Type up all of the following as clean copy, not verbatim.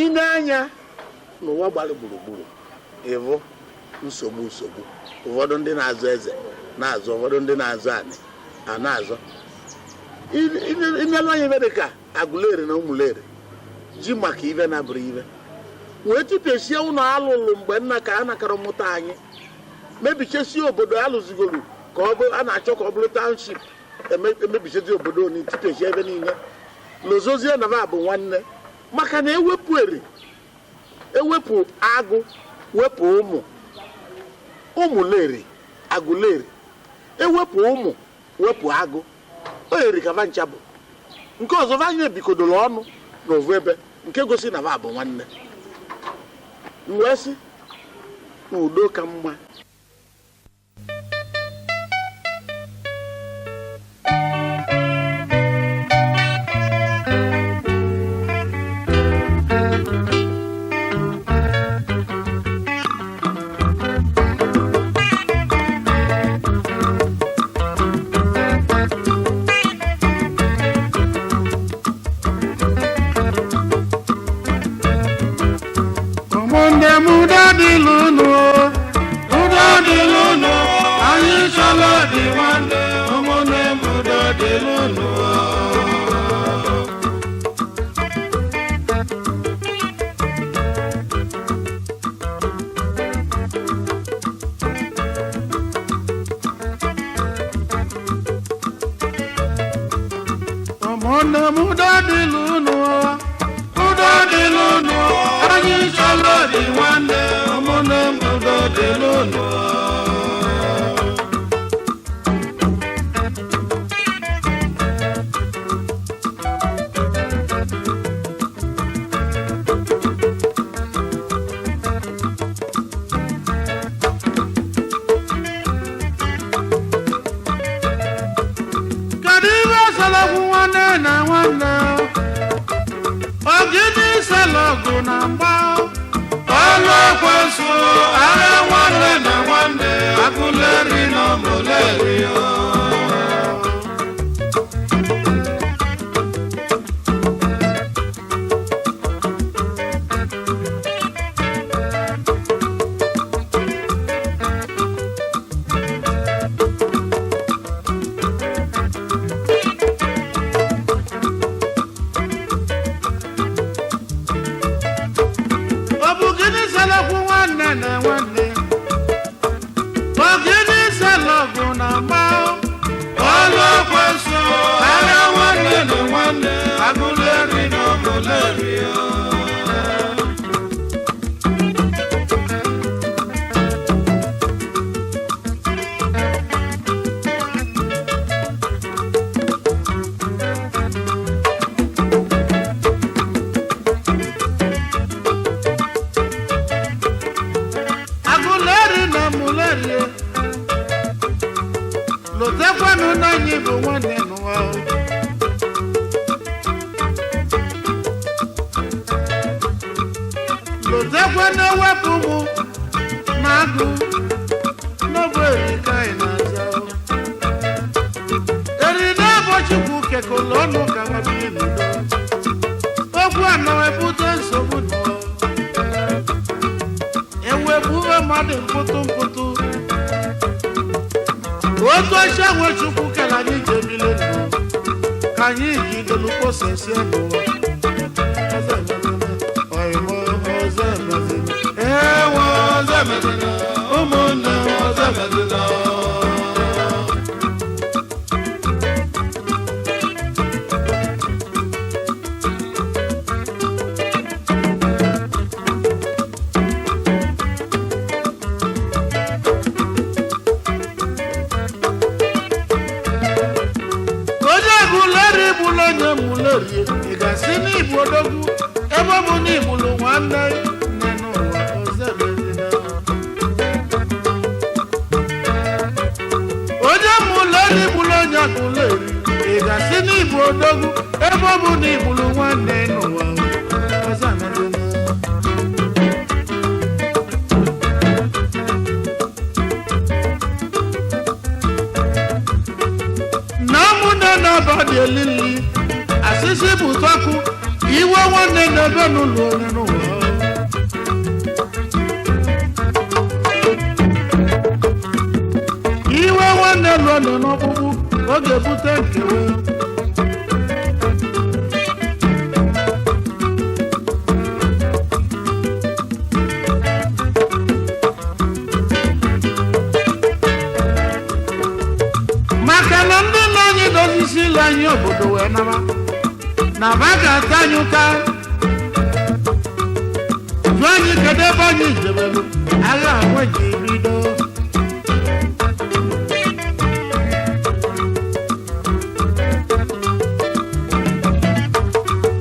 ine anya n'ụwa gbara gburugburu ịvụ nsogbu ụfọdụ ndị na-azụ eze na-azụ ụfọdụ ndị na-azụ anị a na-azụ inelu anya ebe dị ka Aguleri na Umueri ji maka ibe na bụrụ ibe wee tipesie ụlọ alụlụ mgbe nna ka a nakara mụta anyị mebichesie obodo alụzigoro ka ọ bụ a na-achọ ka ọ bụrụ township emebichezi obodo oni tipesie ebe niile n'ozozie na bụ nwanne maka na ewepụ agụ wepụ Umueri Aguleri ewepụ wepụ agụ o yiri ka vancha bụ nke ọzọ vanye bikodoro ọnụ n'ovu ebe nke gosi na va bụ nwanne wee sị na udo ka mma Otuocha nwechukwu kela anyị jemile ka anyị jidolu posesi n'ụwa ụmụnne ọzọ nwanne na-ebe n'ụlọ onye n'ụwa iwe nwanne lụọ nọ n'ọkpụkpụ ọ ga-ebute nkewa maka na ndị nna anyị dozisi ile anyị obodo wee naba na ba ga-ata anyị ụta jụọ anyị kedu ebe anyị jebelu agha ahụ ji bido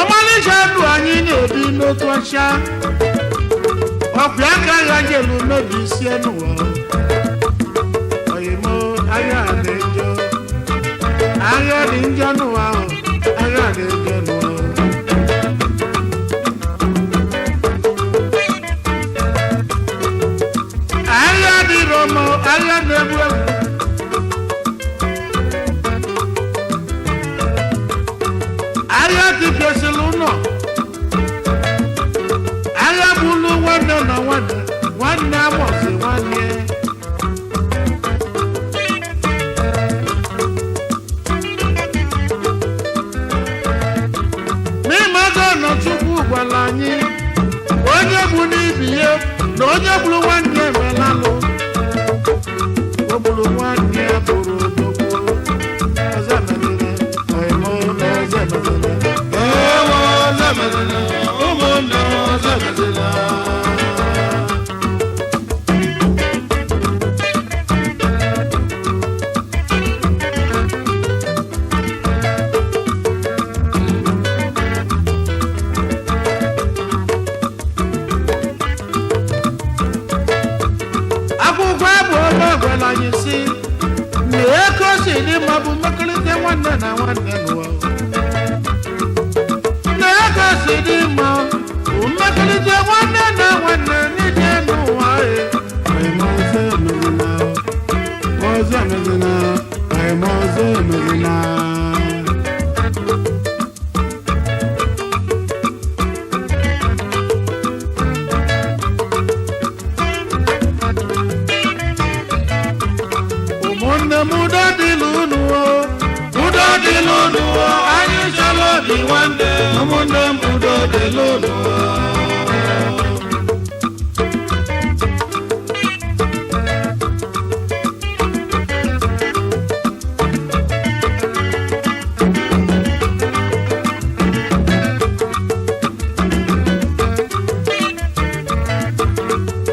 ọmalịcha ndụ anyị na-ebi n'Otuocha ọkwa aka agha jelu mebi isi n'ụwa oyimo agha dị njọ agha dị njọ n'ụwa ahụ agha dị njọ n'ụwa agha dị romo agha na-egbu egbu agha dịbịasịrị ụlọ agha bụlụ nwanne na nwanne nwanne amụsị nwanne Chukwu gwara anyị onye bụ n'ibi ya na onye bụrụ nwanne emelalụ o bụrụ nwanne ya bụrụ odogwu ọzọ emezina ọyịmụ ọzọ emezina ewe ọzọ emezina ụmụnne ọzọ emezina anyị si na eko si dị mma bụ mmekọrịta nwanne na nwanne n'ụwa na eko si dị mma bụ mmekọrịta nwanne na nwanne n'ije n'ụwa ọzọ emezina ọzọ emezina mudo di lulu anyị chọrọ obi nwanne ụmụnne mudo di lulu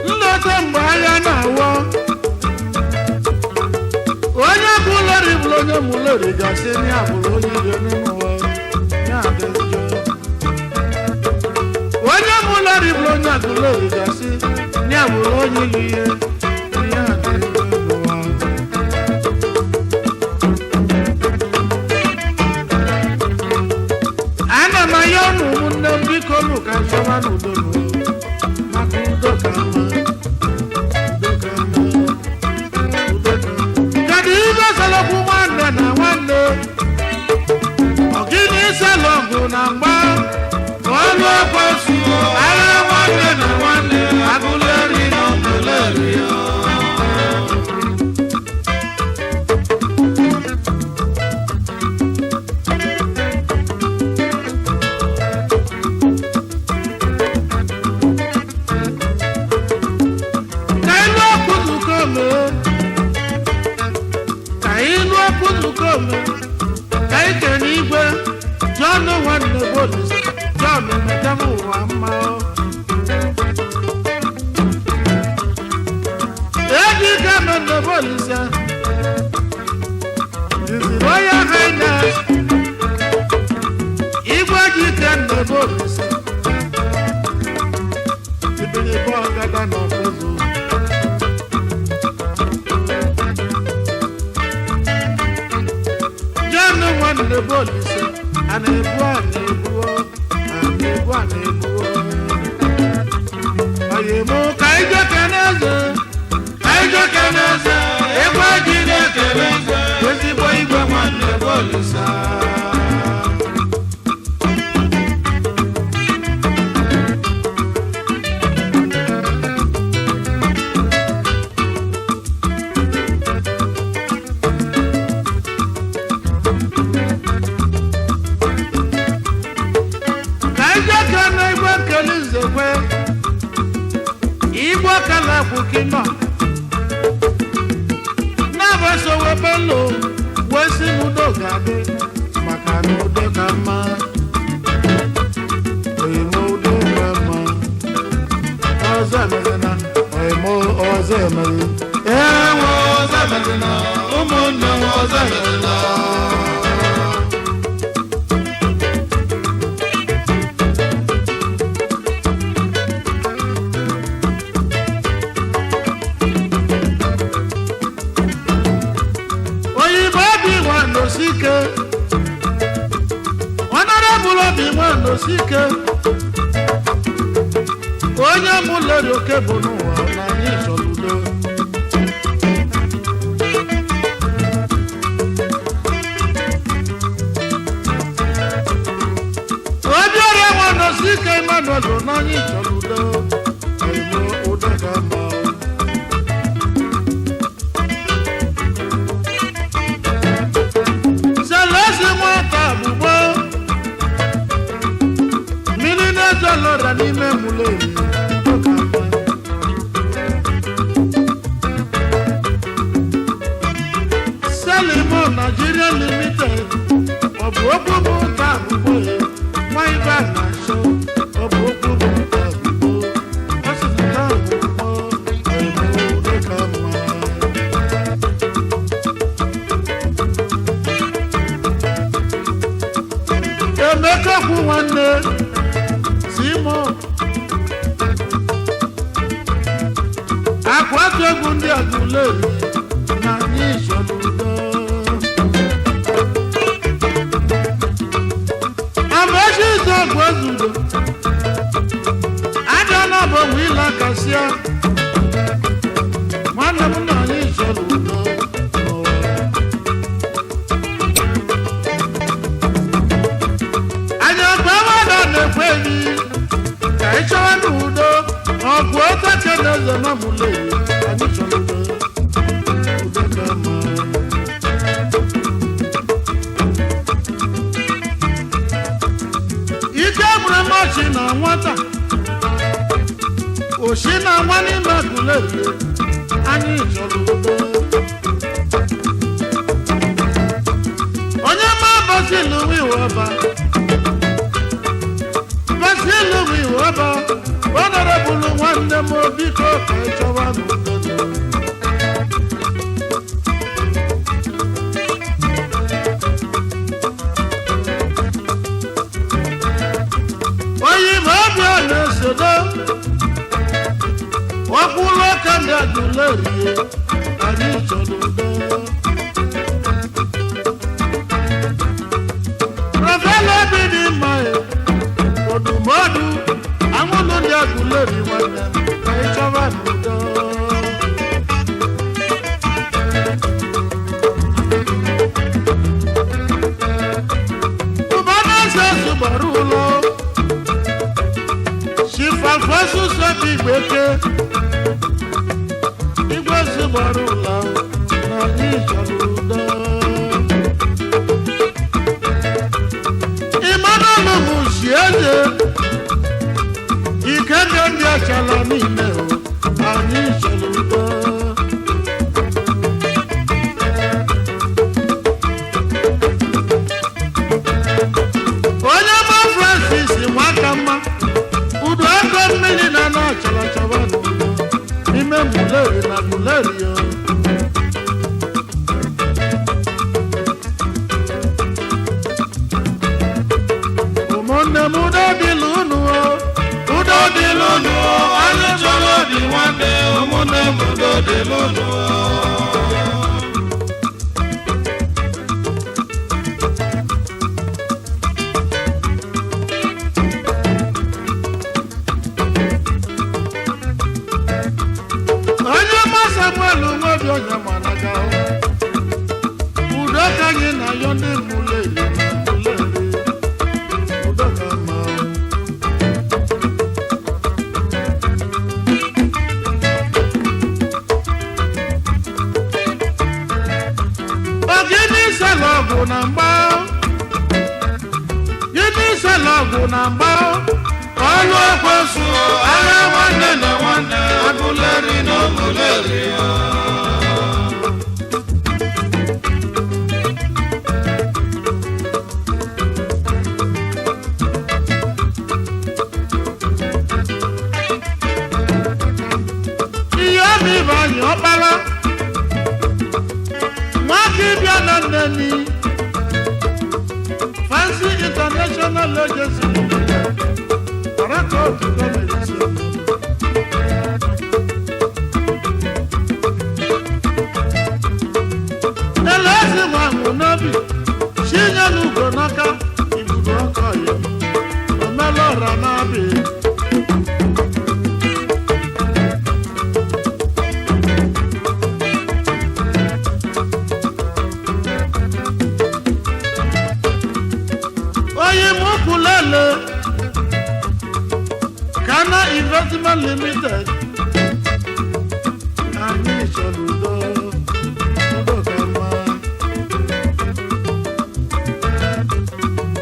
nleta mgbe agha na-awọ onye muleri gasị ní àbúrò onye ire nínú wa ní àdéjọ onye muleri bụ onye Aguleri gasị ní àbúrò onye ire ní àdéjọ n'ụwa ana m ayọ ụnụ ụmụnne m biko nụ ka nchọba n'udo n'ụwa maka udo ka mma salokwu nwanne na nwanne ọgịnị salọgụ na mgba ọlụ ekwesu agha nwanne na nwanne Aguleri na Umueri John nwanne bolis John metamu ụwa mma eji gama na bolis His Royal Highness igwe ji na bolis ibili bo gada na ofozo John nwanne bolis ana-ebu oyimo ka ije keneze egbe ji na-ekele ezigbo igwe nwanne bolisa Igwe kana igwe kelizekwe Igwe kala bukino Nabaso webelo Wesi mudo gabe Makano udo kama Oimo udo kama Ozamezena Oimo ozamezena Ewo ozamezena Umunna ozamezena Honorable Obi-Wan Osike onye mulere oke bụ n'ụwa na anyị chọrọ Obiora Wan Osike Emmanuel na anyị chọrọ udo udo ka mma Lora n'ime Umueri Selimo Nigeria Limited ọ bụ okwu bụ ụta abụgbọ nwa ibe na show ọ bụ okwu bụ ụta abụgbọ ọ sịta abụgbọ ụdị ka mma Emeka kwu nwanne Akwatu egwu ndị Aguleri na anyị chọrọ udo Amaechi ite ọgwụ ezudo Aja na bụ onwe ịla kasịa Nwanne m na anyị chọrọ udo Anya gba mmadụ na-ekwe enyi ka ị chọwa n'udo ọgwụ Otuocha na-eze na Umueri anyị chọrọ udo ka mma ike mụrụ mmachi na nwata oshi na nwa n'ime Aguleri anyị chọrọ udo onye ma Basilu Iweba Honorable nwanne m biko ka ị chọwa n'udo Oyibo ọbịa na-esodo ọkwụlụ ka ndị Aguleri anyị chọrọ udo Rafael Obi dị mma Odumodu Amụnụ ndị Aguleri nwanne ka ị chọba n'udo Ụbana eze zụgbara ụlọ Shifakwasu sobi Igbeke Igwe zụgbara ụlọ na anyị chọrọ udo Emmanuel Mushi eze Ike ndị achala niile anyị chọrọ udo onye ma Francis nwaka mma udo ego mmiri na na-achala chaba n'udo n'ime Umueri na Aguleri ụmụnne m udo dịlụ unu Udo dịlụ unu anyị chọrọ obi nwanne ụmụnne m udo dịlụ unu onye ma Samuel nwebi onye managa udo ka anyị na ya ndị Umueri udo ka mma ọgụ na mgba ọlụ ekwesu agha nwanne na nwanne Aguleri na Umueri ihe mi banyị ọkpara nwaka ịbịa na nneni Fancy International Agency Record Medicine Elezi nwangu n'obi Chinye n'ugo n'aka ibudo ọkọ ya Omelọra n'abi Oyi Mukulele Ghana Investment Limited Anyi Soludo Udo Kama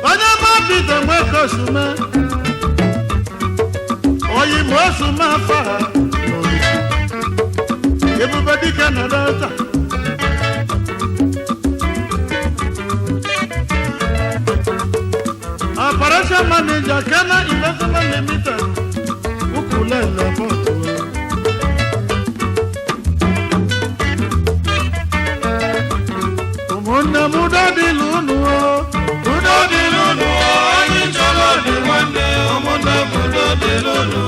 Onye mabide mweko sume Oyi Mosume Faha Ebube dike na Delta Operation Manager Ghana Investment Limited Ukulele Boto Umunne muda dilunu Muda dilunu Anyi cholo di wande Umunne muda dilunu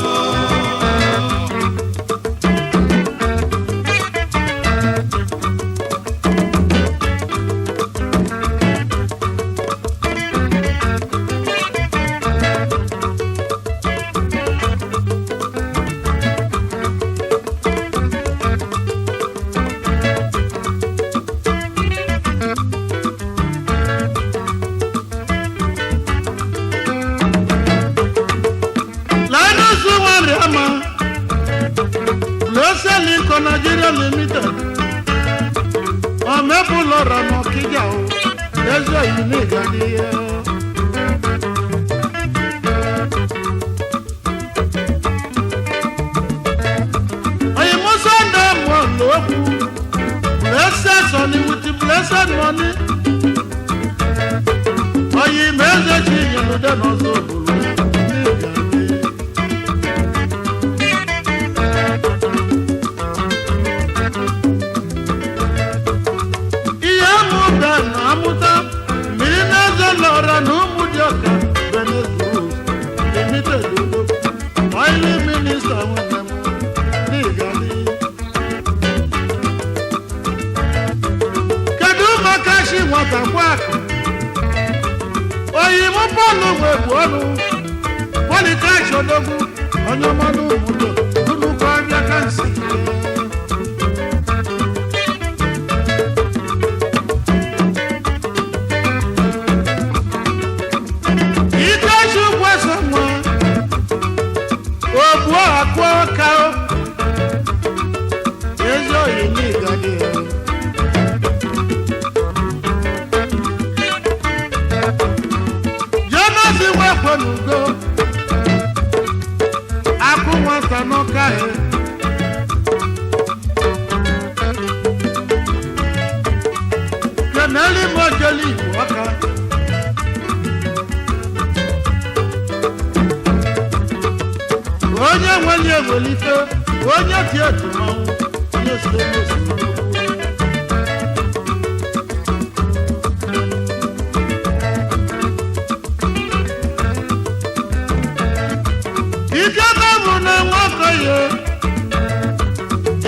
Nigeria Limited Omebulora Mokija Ezo Uniga Diye Oyi Musonde Mwoloku Blessed Sonny with the blessed money Oyi Meze Chinyelu Denozo Oyi mo polu webu onu Polika shodogu onyo manu mudo Nunu kwa bia kansi Ika shukwa samwa Obuo akwa kao Ezo yini gadi Nugo Aku wanta no kae Keneli mojeli waka Onye nwanye welite Onye tietu mawu Onye sile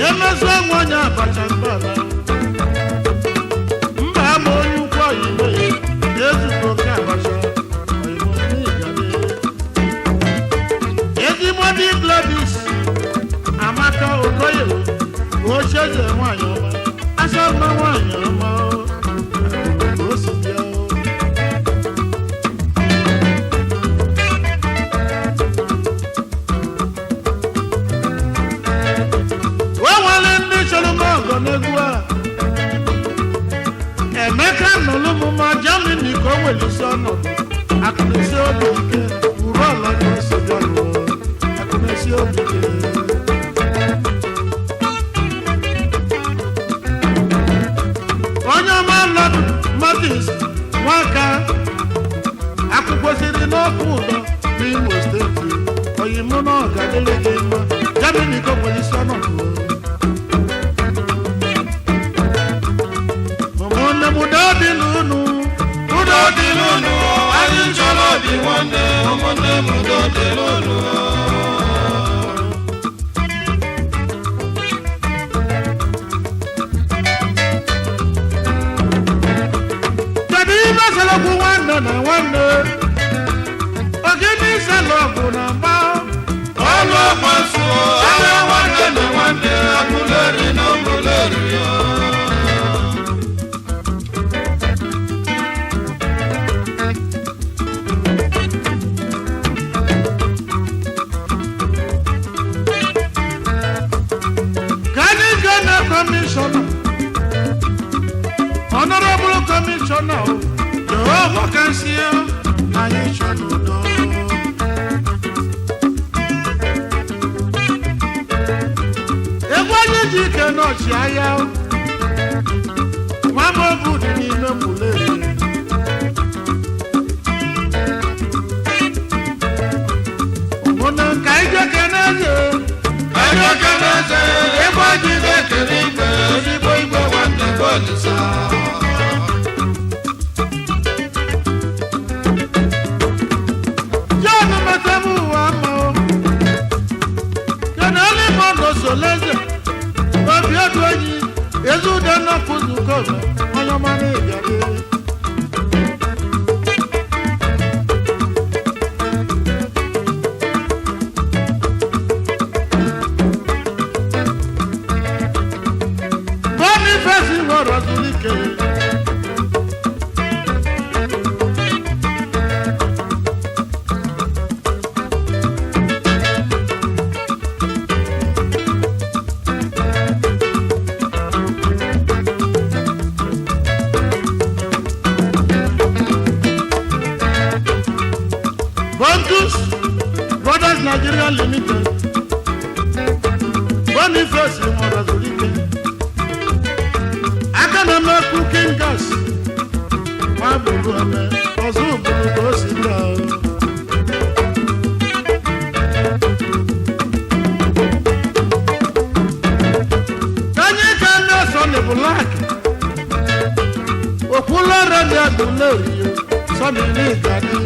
Emeso nwanya abachambala Mba ama onye ukwu oyibo Ezuko ka abacha Oyibo n'igade Ezimodi Gladys Amaka Okoye Ocheze nwanyị ọma Asama nwanyị ọma Osibia EMEKA n'olumuma Germany ko weli sono akụnisi obi ike uru ala n'osi bịa Oyimono Gadelege, Germany Copolison of Momona Mudadi Lunu, I didn't show the one day, Momona Mudadi Lunu. Wonder, again, is a love on a bow. All of us, I wonder, Aguleri, no Aguleri. Commissioner, Honorable Commissioner. Oh, can see you. I should know. If one you cannot shy out, one more good in the Umueri. One kind of cancer. I don't say, if I did that, the boy want the body. Nigeria Limited, Boniface Morazolike, Akanama cooking gas, Maburuame, Ozuburu Gosita. Tanya on the Black, Okula Raja Aguleri, Samini Gadi,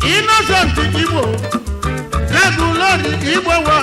Innocent Igbo, Aguleri Igbo.